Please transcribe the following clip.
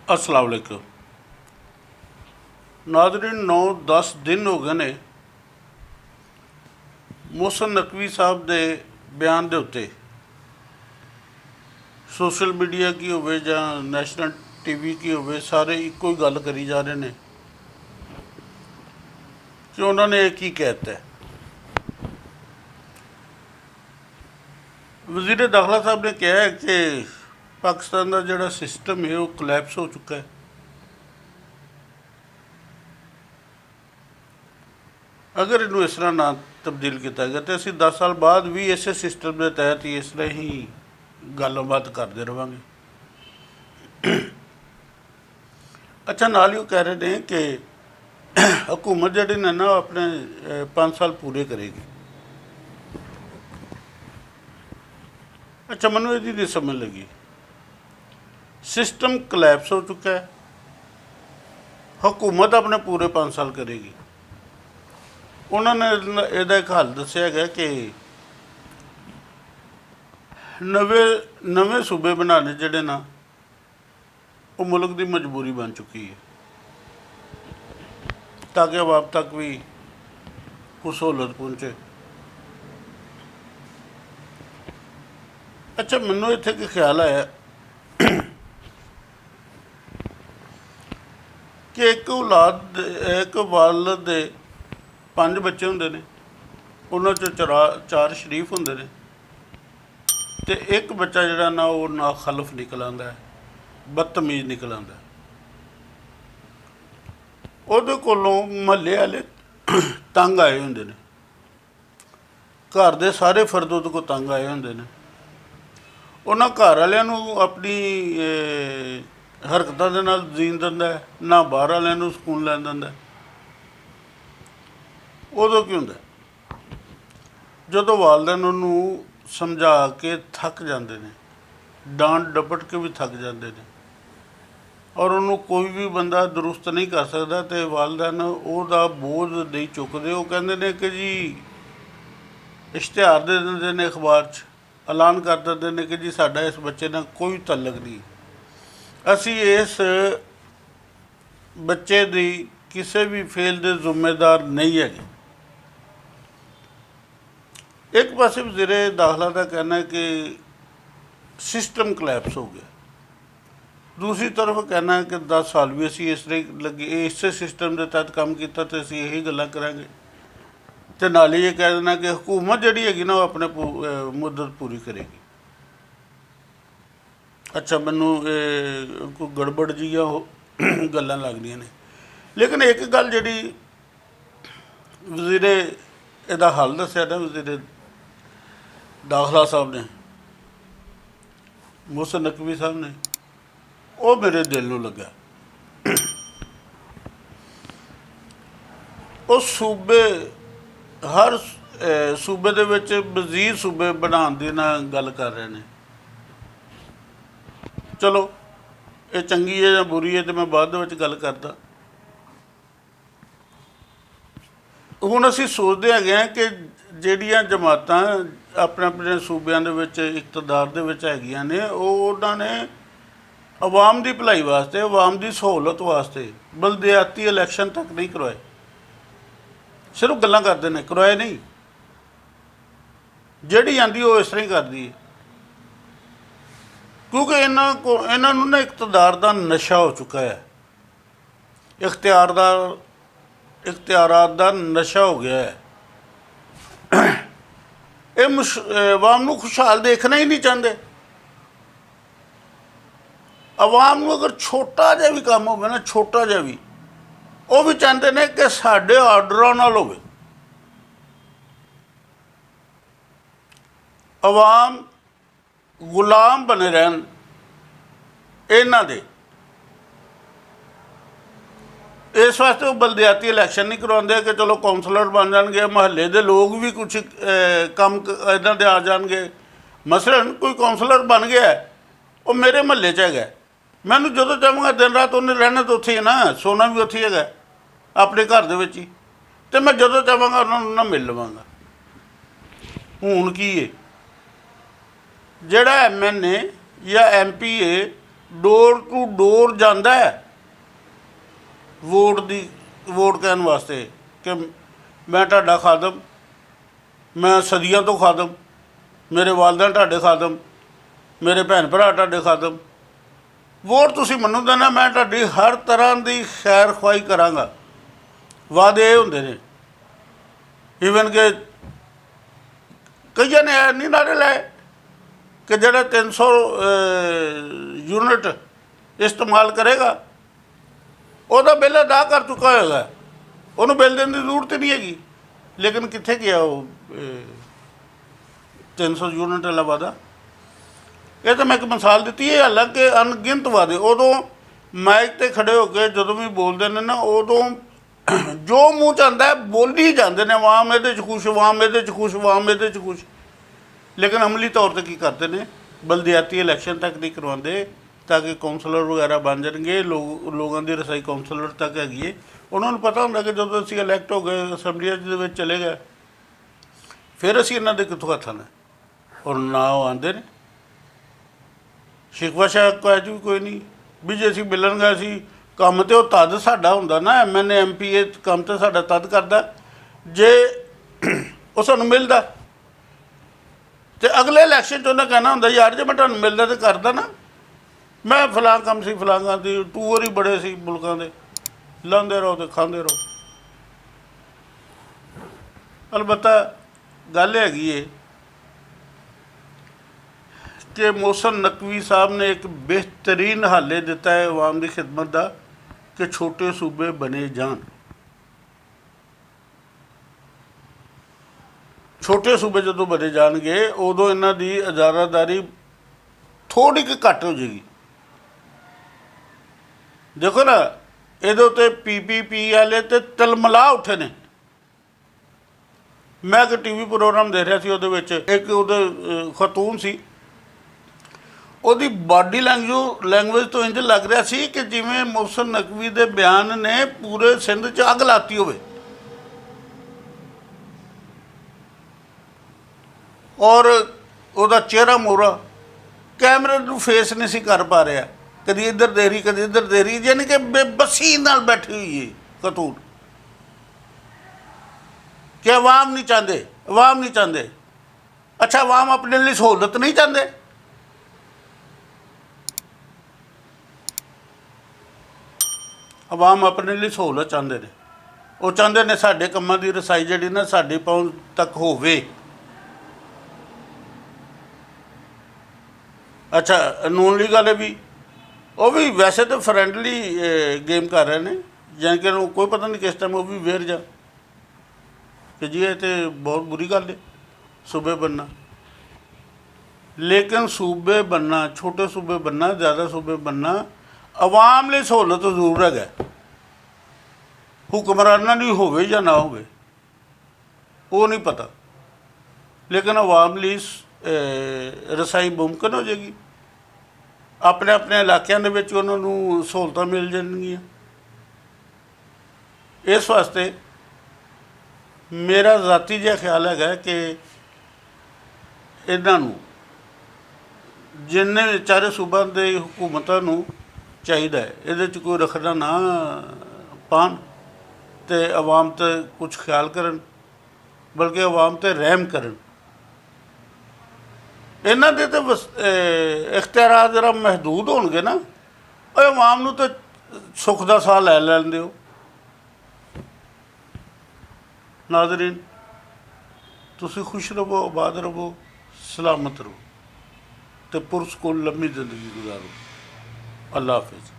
अस्सलाम वालेकुम नाज़रीन। 9-10 दिन हो गए ने मोहसिन नकवी साहब के बयान के उत्ते सोशल मीडिया की होवे जां नैशनल टीवी की होवे, सारे एको ही गल करी जा रहे हैं कि उन्होंने एक ही कहता है। वज़ीर दाखिला साहब ने कहा है कि पाकिस्तान का जोड़ा सिस्टम है वो कोलैप्स हो चुका है। अगर इनू इस तरह ना तब्दील किया गया तो असीं 10 साल बाद भी इस सिस्टम के तहत ही इस तरह ही गलबात करते रहेंगे। अच्छा, नाल ही वो कह रहे हैं कि हुकूमत जी ने ना अपने 5 साल पूरे करेगी। अच्छा, मैनू यही नहीं समझ लगी। सिस्टम कोलैप्स हो चुका है, हुकूमत अपने पूरे 5 साल करेगी। उन्होंने यदा एक हल दसिया है कि नवे सूबे बनाने जोड़े ना वो मुल्क की मजबूरी बन चुकी है ताकि आवाम तक भी कुछ सहूलत पहुँचे। अच्छा, मैनू इत्थे एक ख्याल आया कि एक वालद दे 5 बच्चे होंदे ने, उन्होंने चार शरीफ होंदे ने ते एक बच्चा जिहड़ा ना वो नाखलफ निकल आंदा है, बदतमीज निकल आंदा है। उहदे कोलों महल्ले वाले तंग आए होंदे ने, घर दे सारे फर्द उहदे कोल तंग आए होंदे ने। उन्हां घर वालियां नूं अपनी हरकतां दे नाल जीण दिंदा है, ना बाहर वालियां नूं सकून लैण दिंदा है। उदों की हुंदा जदों वालदैन उन्होंने समझा के थक जाते हैं, डांट डपट के भी थक जाते हैं और उन्होंने कोई भी बंदा दुरुस्त नहीं कर सकता, तो वालदैन उसका बोझ नहीं चुकते। वो कहते हैं कि जी इश्तिहार दे देंदे ने, अखबार च ऐलान कर देंदे हैं कि जी साडा इस बच्चे नाल कोई तल्लक नहीं, असी इस बच्चे की किसी भी फेल के जिम्मेदार नहीं है। एक पासे वज़ीर दाखिला का कहना है कि सिस्टम कोलैप्स हो गया, दूसरी तरफ कहना है कि 10 साल भी असी इस तरह लगे इस सिस्टम के तहत काम किया तो असी यही गल्लां करांगे। तो नाल ही ये कह देना कि हुकूमत जिहड़ी हैगी ना वो अपने मुद्दत पूरी करेगी। अच्छा, मैनू कोई गड़बड़ जिहियां गल्लां लगदियां ने, लेकिन एक गल जिहड़ी वज़ीर इहदा हल दस्सिया ना वज़ीर दाखिला साहब ने, मोहसिन नकवी साहब ने, वो मेरे दिल नूं लगा। वो सूबे हर सूबे दे विच मज़ीद सूबे बनाउण दी ना गल कर रहे हैं। चलो ये चंगी है या बुरी है तो मैं बाद विच गल करदा। हुण असीं सोचदे हैगे कि जिहड़ियां जमातां अपने अपने सूबिਆਂ ਦੇ ਵਿੱਚ इकतदार ਦੇ ਵਿੱਚ ਹੈਗੀਆਂ ਨੇ, ਉਹਨਾਂ ਨੇ आवाम की भलाई वास्ते, आवाम की सहूलत वास्ते बलदियाती इलैक्शन तक नहीं करवाए, सिर्फ गल्लां करते हैं, करवाए नहीं। जिहड़ी आंदी वो इस तरह ही करदी है, क्योंकि इन्हां नूं ना इकतदार का नशा हो चुका है, इख्तियारात का नशा हो गया है। ये आवाम नूं खुशहाल देखना ही नहीं चाहते। आवाम नूं अगर छोटा जिहा भी काम होवे ना, छोटा जिहा भी, वो भी चाहते हैं कि साडे आर्डरां नाल होवे। आवाम गुलाम बने रहन इन्हां दे, इस वास्ते वो बलदियाती इलैक्शन नहीं करवाते कि चलो कौंसलर बन जाएंगे, महल्ले के लोग भी कुछ काम इन्हां दे आ जाएंगे। मसलन कोई कौंसलर बन गया है, वो मेरे महल्ले च है, मैनूं जदों चाहांगा दिन रात उन्हें रहना तो उत्थे ही है ना, सोना भी उत्थे ही है अपने घर दे विच ही, तो मैं जदों चाहांगा उन्होंने ना मिल लवांगा। हुण की है जिहड़ा MNA या MP है ਡੋਰ ਟੂ ਡੋਰ ਜਾਂਦਾ ਹੈ ਵੋਟ ਕਹਿਣ ਵਾਸਤੇ ਕਿ ਮੈਂ ਤੁਹਾਡਾ ਖਾਦਮ, ਮੈਂ ਸਦੀਆਂ ਤੋਂ ਖਾਦਮ, ਮੇਰੇ ਵਾਲਦੈਨ ਤੁਹਾਡੇ ਖਾਦਮ, ਮੇਰੇ ਭੈਣ ਭਰਾ ਤੁਹਾਡੇ ਖਾਦਮ। ਵੋਟ ਤੁਸੀਂ ਮੈਨੂੰ ਦੇਣਾ, ਮੈਂ ਤੁਹਾਡੀ ਹਰ ਤਰ੍ਹਾਂ ਦੀ ਖੈਰ ਖੁਆਈ ਕਰਾਂਗਾ। ਵਾਅਦੇ ਇਹ ਹੁੰਦੇ ਨੇ। ਈਵਨ ਕਿ ਕਈਆਂ ਨੇ ਨਹੀਂ ਨਾਅਰੇ ਲਾਏ ਕਿ ਜਿਹੜਾ 300 ਯੂਨਿਟ ਇਸਤੇਮਾਲ ਕਰੇਗਾ ਉਹਦਾ ਬਿੱਲ ਅਦਾ ਕਰ ਚੁੱਕਾ ਹੋਏਗਾ, ਉਹਨੂੰ ਬਿੱਲ ਦੇਣ ਦੀ ਜ਼ਰੂਰਤ ਨਹੀਂ ਹੈਗੀ। ਲੇਕਿਨ ਕਿੱਥੇ ਗਿਆ ਉਹ 300 ਯੂਨਿਟ ਵਾਲਾ ਵਾਅਦਾ? ਇਹ ਤਾਂ ਮੈਂ ਇੱਕ ਮਿਸਾਲ ਦਿੱਤੀ ਹੈ। ਹਾਲਾਂਕਿ ਅਣਗਿਣਤ ਵਾਅਦੇ ਉਦੋਂ ਮਾਈਕ 'ਤੇ ਖੜ੍ਹੇ ਹੋ ਕੇ ਜਦੋਂ ਵੀ ਬੋਲਦੇ ਨੇ ਨਾ, ਉਦੋਂ ਜੋ ਮੂੰਹ 'ਚ ਆਉਂਦਾ ਬੋਲੀ ਜਾਂਦੇ ਨੇ, ਆਵਾਮ ਇਹਦੇ 'ਚ ਖੁਸ਼, ਆਵਾਮ ਇਹਦੇ 'ਚ ਖੁਸ਼, ਆਵਾਮ ਇਹਦੇ 'ਚ ਖੁਸ਼। ਲੇਕਿਨ ਅਮਲੀ ਤੌਰ 'ਤੇ ਕੀ ਕਰਦੇ ਨੇ? ਬਲਦਿਆਤੀ ਇਲੈਕਸ਼ਨ ਤੱਕ ਨਹੀਂ ਕਰਵਾਉਂਦੇ ਤਾਂ ਕਿ ਕੌਂਸਲਰ ਵਗੈਰਾ ਬਣ ਜਾਣਗੇ। ਲੋਕਾਂ ਦੀ ਰਸਾਈ ਕੌਂਸਲਰ ਤੱਕ ਹੈਗੀ ਹੈ। ਉਹਨਾਂ ਨੂੰ ਪਤਾ ਹੁੰਦਾ ਕਿ ਜਦੋਂ ਅਸੀਂ ਇਲੈਕਟ ਹੋ ਗਏ, ਅਸੈਂਬਲੀਆਂ ਦੇ ਵਿੱਚ ਚਲੇ ਗਏ, ਫਿਰ ਅਸੀਂ ਇਹਨਾਂ ਦੇ ਕਿੱਥੋਂ ਹੱਥ ਆਉਣਾ? ਔਰ ਨਾ ਉਹ ਆਉਂਦੇ ਨੇ। ਸ਼ਿਕਵਾ ਸ਼ਿਕਾਇਤ ਵੀ ਕੋਈ ਨਹੀਂ ਵੀ ਜੇ ਅਸੀਂ ਮਿਲਣਗੇ, ਅਸੀਂ ਕੰਮ ਤਾਂ ਉਹ ਤਦ ਸਾਡਾ ਹੁੰਦਾ ਨਾ, MNA MPA ਕੰਮ ਤਾਂ ਸਾਡਾ ਤਦ ਕਰਦਾ ਜੇ ਉਹ ਸਾਨੂੰ ਮਿਲਦਾ। ਅਤੇ ਅਗਲੇ ਇਲੈਕਸ਼ਨ 'ਚ ਉਹਨੇ ਕਹਿਣਾ ਹੁੰਦਾ ਯਾਰ ਜੇ ਮੈਂ ਤੁਹਾਨੂੰ ਮਿਲਦਾ ਤਾਂ ਕਰਦਾ ਨਾ, ਮੈਂ ਫਲਾਂ ਕੰਮ ਸੀ, ਫਲਾਂਗਾ ਦੀ ਟੂਰ ਹੀ ਬੜੇ ਸੀ ਮੁਲਕਾਂ ਦੇ, ਲਾਉਂਦੇ ਰਹੋ ਅਤੇ ਖਾਂਦੇ ਰਹੋ। ਅਲਬੱਤਾ ਗੱਲ ਹੈਗੀ ਹੈ ਕਿ ਮੋਹਸਨ ਨਕਵੀ ਸਾਹਿਬ ਨੇ ਇੱਕ ਬਿਹਤਰੀਨ ਹੱਲ ਦਿੱਤਾ ਹੈ ਆਵਾਮ ਦੀ ਖਿਦਮਤ ਦਾ ਕਿ ਛੋਟੇ ਸੂਬੇ ਬਣੇ ਜਾਣ। ਛੋਟੇ ਸੂਬੇ ਜਦੋਂ ਬਣੇ ਜਾਣਗੇ ਉਦੋਂ ਇਹਨਾਂ ਦੀ ਇਜਾਰਾਦਾਰੀ ਥੋੜ੍ਹੀ ਕੁ ਘੱਟ ਹੋ ਜਾਏਗੀ। ਦੇਖੋ ਨਾ, ਇਹਦੇ ਉੱਤੇ PPP ਵਾਲੇ ਤੇ ਤਲਮਲਾ ਉੱਠੇ ਨੇ। ਮੈਂ ਇੱਕ TV ਪ੍ਰੋਗਰਾਮ ਦੇਖ ਰਿਹਾ ਸੀ, ਉਹਦੇ ਵਿੱਚ ਇੱਕ ਉਹਦੇ ਖਤੂਨ ਸੀ, ਉਹਦੀ ਬਾਡੀ ਲੈਂਗੁਏਜ ਤੋਂ ਇੰਝ ਲੱਗ ਰਿਹਾ ਸੀ ਕਿ ਜਿਵੇਂ ਮੋਹਸਨ ਨਕਵੀ ਦੇ ਬਿਆਨ ਨੇ ਪੂਰੇ ਸਿੰਧ 'ਚ ਅੱਗ ਲਾਤੀ ਹੋਵੇ। ਔਰ ਉਹਦਾ ਚਿਹਰਾ ਮੋਹਰਾ ਕੈਮਰੇ ਨੂੰ ਫੇਸ ਨਹੀਂ ਸੀ ਕਰ ਪਾ ਰਿਹਾ, ਕਦੀ ਇੱਧਰ ਦੇ ਰਹੀ ਕਦੀ ਇੱਧਰ ਦੇ ਰਹੀ, ਯਾਨੀ ਕਿ ਬੇਬਸੀ ਨਾਲ ਬੈਠੀ ਹੋਈ ਹੈ ਖਤੂਨ ਕਿ ਅਵਾਮ ਨਹੀਂ ਚਾਹੁੰਦੇ, ਅਵਾਮ ਨਹੀਂ ਚਾਹੁੰਦੇ। ਅੱਛਾ, ਅਵਾਮ ਆਪਣੇ ਲਈ ਸਹੂਲਤ ਨਹੀਂ ਚਾਹੁੰਦੇ? ਅਵਾਮ ਆਪਣੇ ਲਈ ਸਹੂਲਤ ਚਾਹੁੰਦੇ ਨੇ। ਉਹ ਚਾਹੁੰਦੇ ਨੇ ਸਾਡੇ ਕੰਮਾਂ ਦੀ ਰਸਾਈ ਜਿਹੜੀ ਨਾ ਸਾਡੀ ਪਹੁੰਚ ਤੱਕ ਹੋਵੇ। ਅੱਛਾ, ਨੂਨ ਲੀਗ ਵਾਲੇ ਵੀ, ਉਹ ਵੀ ਵੈਸੇ ਤਾਂ ਫਰੈਂਡਲੀ ਗੇਮ ਕਰ ਰਹੇ ਨੇ, ਜਾਣੀ ਕਿ ਉਹਨੂੰ ਕੋਈ ਪਤਾ ਨਹੀਂ ਕਿਸ ਟਾਈਮ ਉਹ ਵੀ ਵੇਰ ਜਾ ਕਿ ਜੀ ਇਹ ਤਾਂ ਬਹੁਤ ਬੁਰੀ ਗੱਲ ਹੈ ਸੂਬੇ ਬਣਨਾ। ਲੇਕਿਨ ਸੂਬੇ ਬਣਨਾ, ਛੋਟੇ ਸੂਬੇ ਬਣਨਾ, ਜ਼ਿਆਦਾ ਸੂਬੇ ਬਣਨਾ ਅਵਾਮ ਲਈ ਸਹੂਲਤ ਜ਼ਰੂਰ ਹੈਗਾ। ਹੁਕਮਰਾਨਾਂ ਦੀ ਹੋਵੇ ਜਾਂ ਨਾ ਹੋਵੇ ਉਹ ਨਹੀਂ ਪਤਾ, ਲੇਕਿਨ ਅਵਾਮ ਲਈ ਰਸਾਈ ਮੁਮਕਿਨ ਹੋ ਜਾਏਗੀ। ਆਪਣੇ ਆਪਣੇ ਇਲਾਕਿਆਂ ਦੇ ਵਿੱਚ ਉਹਨਾਂ ਨੂੰ ਸਹੂਲਤਾਂ ਮਿਲ ਜਾਣਗੀਆਂ। ਇਸ ਵਾਸਤੇ ਮੇਰਾ ਜ਼ਾਤੀ ਜਿਹਾ ਖਿਆਲ ਹੈਗਾ ਕਿ ਇਹਨਾਂ ਨੂੰ ਜਿੰਨੇ ਚਾਰੇ ਸੂਬਾਂ ਦੇ ਹਕੂਮਤਾਂ ਨੂੰ ਚਾਹੀਦਾ ਹੈ ਇਹਦੇ 'ਚ ਕੋਈ ਰਖੜਾ ਨਾ ਪਾਉਣ ਅਤੇ ਆਵਾਮ 'ਤੇ ਕੁਛ ਖਿਆਲ ਕਰਨ, ਬਲਕਿ ਆਵਾਮ 'ਤੇ ਰਹਿਮ ਕਰਨ। ਇਹਨਾਂ ਦੇ ਤਾਂ ਇਖਤਿਆਰਾਤ ਜ਼ਰਾ ਮਹਿਦੂਦ ਹੋਣਗੇ ਨਾ, ਉਹ ਆਵਾਮ ਨੂੰ ਤਾਂ ਸੁੱਖ ਦਾ ਸਾਹ ਲੈ ਲੈਣ ਦਿਓ। ਨਾਜ਼ਰੀਨ, ਤੁਸੀਂ ਖੁਸ਼ ਰਹੋ, ਆਬਾਦ ਰਹੋ, ਸਲਾਮਤ ਰਹੋ ਅਤੇ ਪੁਰਸਕੂਨ ਲੰਮੀ ਜ਼ਿੰਦਗੀ ਗੁਜ਼ਾਰੋ। ਅੱਲਾ ਹਾਫਿਜ਼।